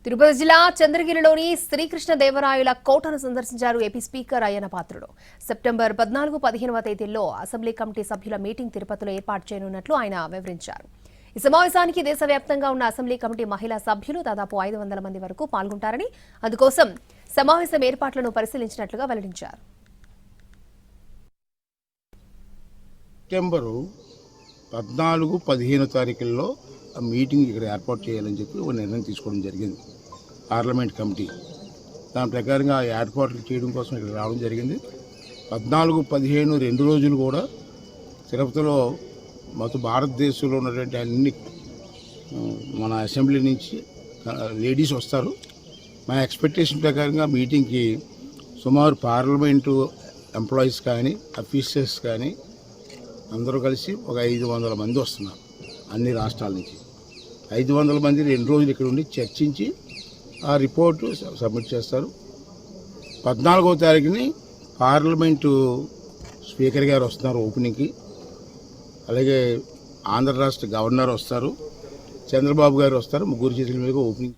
తిరుపతి జిల్లా చంద్రగిరిలోని శ్రీకృష్ణదేవరాయల కోటను సందర్శించారు AP speaker Ayyanna Patrudu. September 14-15వ తేదీల్లో అసెంబ్లీ కమిటీ సభ్యుల మీటింగ్ తిరుపతిలో ఏర్పాటు చేయనున్నట్లు ఆయన వివరించారు. ఈ సమావేశానికి దేశవ్యాప్తంగా ఉన్న అసెంబ్లీ కమిటీ మహిళా సభ్యులు దాదాపు 500 మంది వరకు పాల్గొంటారని, అందుకోసం సమావేశం ఏర్పాట్లను పరిశీలించినట్లుగా వెల్లడించారు. సెప్టెంబరు 14-15 తారీఖుల్లో మీటింగ్ ఇక్కడ ఏర్పాటు చేయాలని చెప్పి ఒక నిర్ణయం తీసుకోవడం జరిగింది పార్లమెంట్ కమిటీ. దాని ప్రకారంగా ఏర్పాట్లు చేయడం కోసం ఇక్కడ రావడం జరిగింది. 14-15 2 రోజులు కూడా తిరుపతిలో మొత్తం భారతదేశంలో ఉన్నటువంటి అన్ని మన అసెంబ్లీ నుంచి లేడీస్ వస్తారు. మా ఎక్స్పెక్టేషన్ ప్రకారంగా మీటింగ్కి సుమారు పార్లమెంటు ఎంప్లాయీస్ కానీ అఫీషియల్స్ కానీ అందరూ కలిసి ఒక 500 మంది వస్తున్నారు అన్ని రాష్ట్రాల నుంచి. 500 మంది 2 రోజులు ఇక్కడ ఉండి చర్చించి ఆ రిపోర్టు సబ్మిట్ చేస్తారు. 14వ తారీఖుని పార్లమెంటు స్పీకర్ గారు వస్తున్నారు ఓపెనింగ్కి. అలాగే ఆంధ్ర రాష్ట్ర గవర్నర్ వస్తారు, చంద్రబాబు గారు వస్తారు. ముగ్గురు చేతుల మీద ఓపెనింగ్